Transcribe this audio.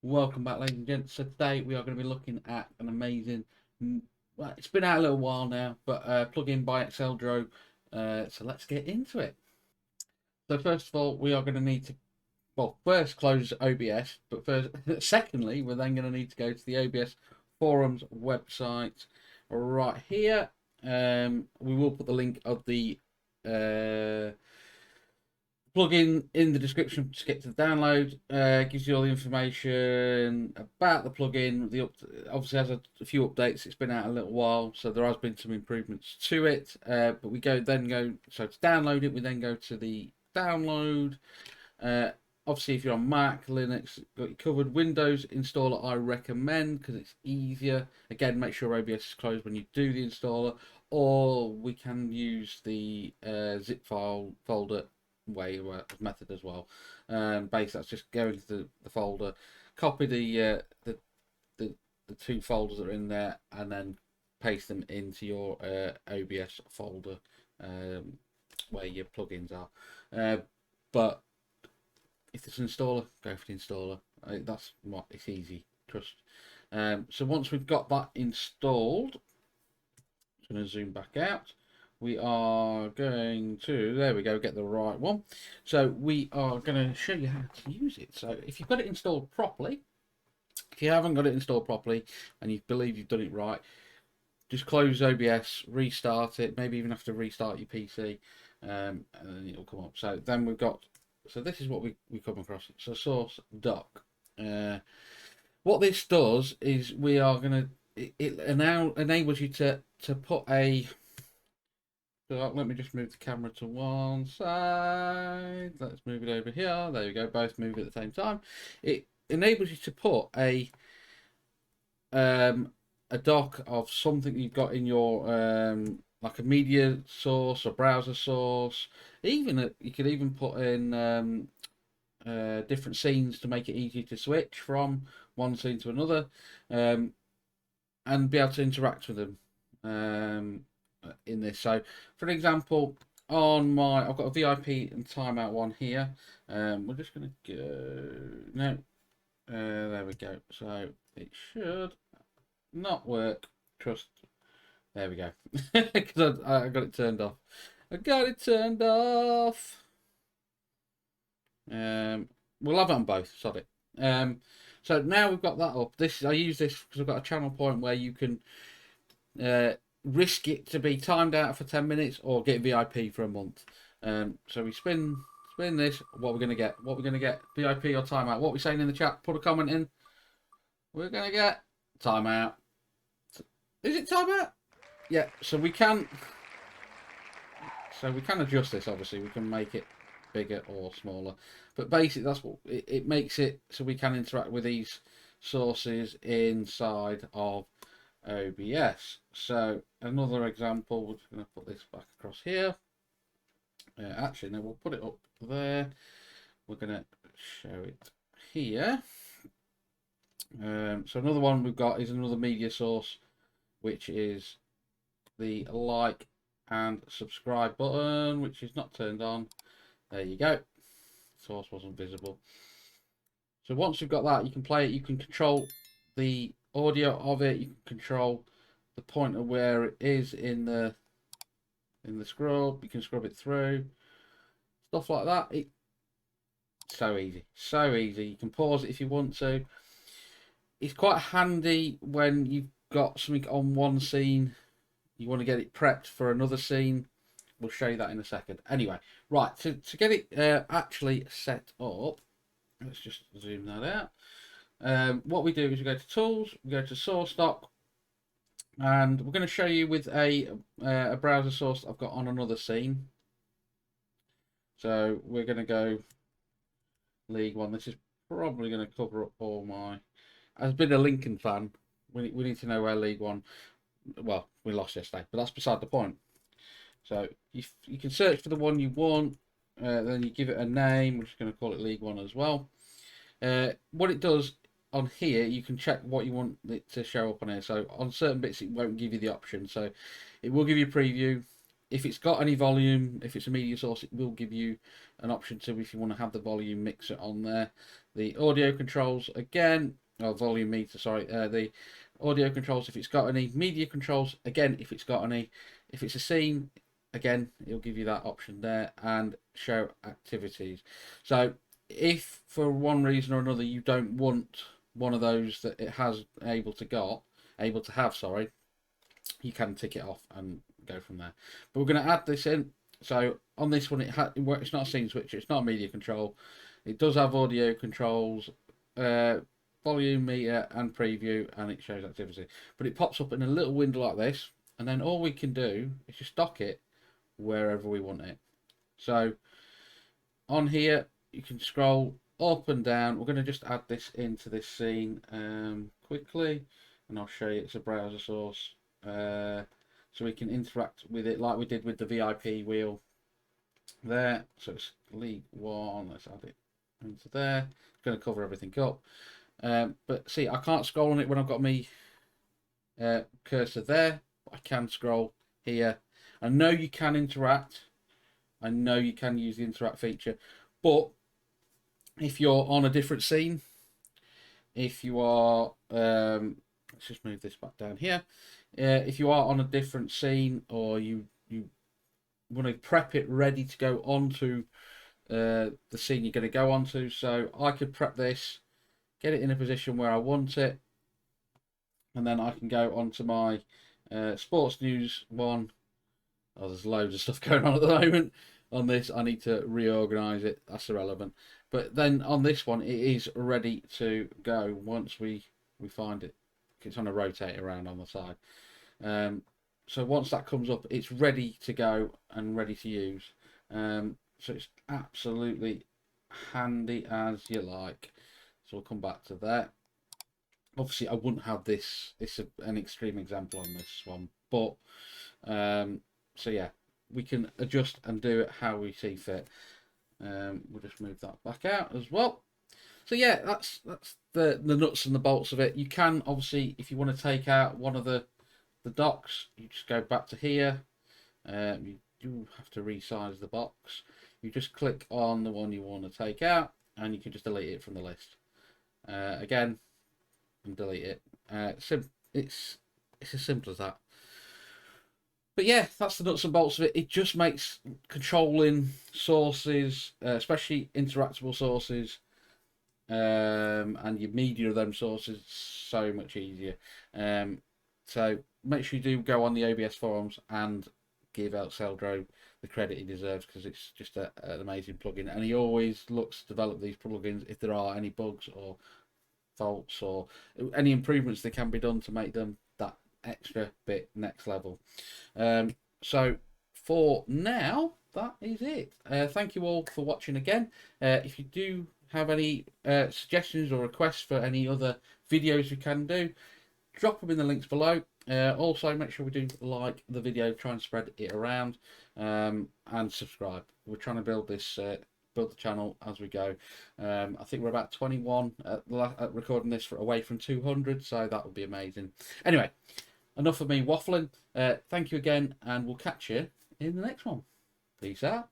Welcome back, ladies and gents. So today we are going to be looking at an amazing, well, it's been out a little while now, but plugin by Exeldro. So let's get into it. So first of all, we are going to need to, well, first close OBS, but first, secondly, we're then going to need to go to the OBS forums website right here. We will put the link of the plugin in the description to get to the download. Gives you all the information about the plugin. Obviously has a few updates. It's been out a little while, so there has been some improvements to it. But we go so to download it, we then go to the download. Obviously, if you're on Mac, Linux, got you covered. Windows installer, I recommend because it's easier. Again, make sure OBS is closed when you do the installer, or we can use the zip file folder method as well. Basically, that's just going to the folder, copy the two folders that are in there, and then paste them into your OBS folder where your plugins are. But if it's an installer, go for the installer. That's what it's easy. Trust. So once we've got that installed, I'm going to zoom back out. We are going to, there we go, get the right one. So we are going to show you how to use it. So if you've got it installed properly, if you haven't got it installed properly and you believe you've done it right, just close OBS, restart it, maybe even have to restart your PC, and then it'll come up. So then we've got, so this is what we come across. So source doc. What this does is we are going to, it now enables you to put a, so let me just move the camera to one side. Let's move it over here. There we go. Both move at the same time. It enables you to put a doc of something you've got in your like a media source or browser source. Even you could even put in different scenes to make it easy to switch from one scene to another, and be able to interact with them. In this, so for example, on my, I've got a VIP and timeout one here. We're just going to go, no, there we go. So it should not work. Trust. There we go. Because I got it turned off. I got it turned off. We'll have it on both. Sorry. So now we've got that up. I use this because I've got a channel point where you can risk it to be timed out for 10 minutes or get VIP for a month. So we spin this. What we're going to get? What we're going to get? VIP or timeout? What we're saying in the chat? Put a comment in. We're going to get timeout. Is it timeout? Yeah. So we can adjust this. Obviously, we can make it bigger or smaller. But basically, that's what it makes it so we can interact with these sources inside of OBS. So another example, we're just going to put this back across here. Actually, no, we'll put it up there. We're going to show it here. So another one we've got is another media source, which is the like and subscribe button, which is not turned on. There you go. Source wasn't visible. So once you've got that, you can play it. You can control the audio of it. You can control the point of where it is in the scrub. You can scrub it through, stuff like that. It's so easy, so easy. You can pause it if you want to. It's quite handy when you've got something on one scene, you want to get it prepped for another scene. We'll show you that in a second. Anyway, right, to get it actually set up, let's just zoom that out. What we do is we go to Tools, we go to Source Doc, and we're going to show you with a browser source I've got on another scene. So we're going to go League One. This is probably going to cover up all my... As been a Lincoln fan, we need to know where League One... Well, we lost yesterday, but that's beside the point. So you can search for the one you want, then you give it a name. We're just going to call it League One as well. What it does on here, you can check what you want it to show up on here. So on certain bits, it won't give you the option. So it will give you a preview. if it's got any volume, if it's a media source, it will give you an option to, if you want to have the volume mixer on there. The audio controls again, or volume meter, sorry, the audio controls, if it's got any. Media controls again, if it's got any. If it's a scene, again, it'll give you that option there, and show activities. So if for one reason or another you don't want one of those that it has able to have, sorry, you can tick it off and go from there. But we're going to add this in. So on this one, it's not a scene switcher, it's not a media control. It does have audio controls, volume meter and preview, and it shows activity. But it pops up in a little window like this, and then all we can do is just dock it wherever we want it. So on here, you can scroll up and down. We're going to just add this into this scene quickly, and I'll show you it's a browser source. So we can interact with it like we did with the VIP wheel there. So it's League One. Let's add it into there. It's going to cover everything up. But see, I can't scroll on it when I've got my cursor there. But I can scroll here. I know you can interact. I know you can use the interact feature. But if you're on a different scene, if you are, let's just move this back down here. If you are on a different scene, or you want to prep it ready to go onto the scene you're going to go onto, so I could prep this, get it in a position where I want it, and then I can go onto my sports news one. Oh, there's loads of stuff going on at the moment. On this, I need to reorganize it. That's irrelevant. But then on this one, it is ready to go once we find it. It's on a rotate around on the side. So once that comes up, it's ready to go and ready to use. So it's absolutely handy as you like. So we'll come back to that. Obviously, I wouldn't have this. It's an extreme example on this one, but so yeah, we can adjust and do it how we see fit. We'll just move that back out as well. So yeah, that's the nuts and the bolts of it. You can obviously, if you want to take out one of the docks, you just go back to here. You do have to resize the box. You just click on the one you want to take out, and you can just delete it from the list. Again, and delete it. It's as simple as that. But yeah, that's the nuts and bolts of it. It just makes controlling sources, especially interactable sources, and your media of them sources, so much easier. So make sure you do go on the OBS forums and give Exeldro the credit he deserves, because it's just an amazing plugin, and he always looks to develop these plugins if there are any bugs or faults or any improvements that can be done to make them that extra bit next level. So for now, that is it. Thank you all for watching again. If you do have any suggestions or requests for any other videos we can do, drop them in the links below. Also, make sure we do like the video, try and spread it around, and subscribe. We're trying to build this, build the channel as we go. I think we're about 21 at recording this away from 200, so that would be amazing. Anyway, enough of me waffling. Thank you again, and we'll catch you in the next one. Peace out.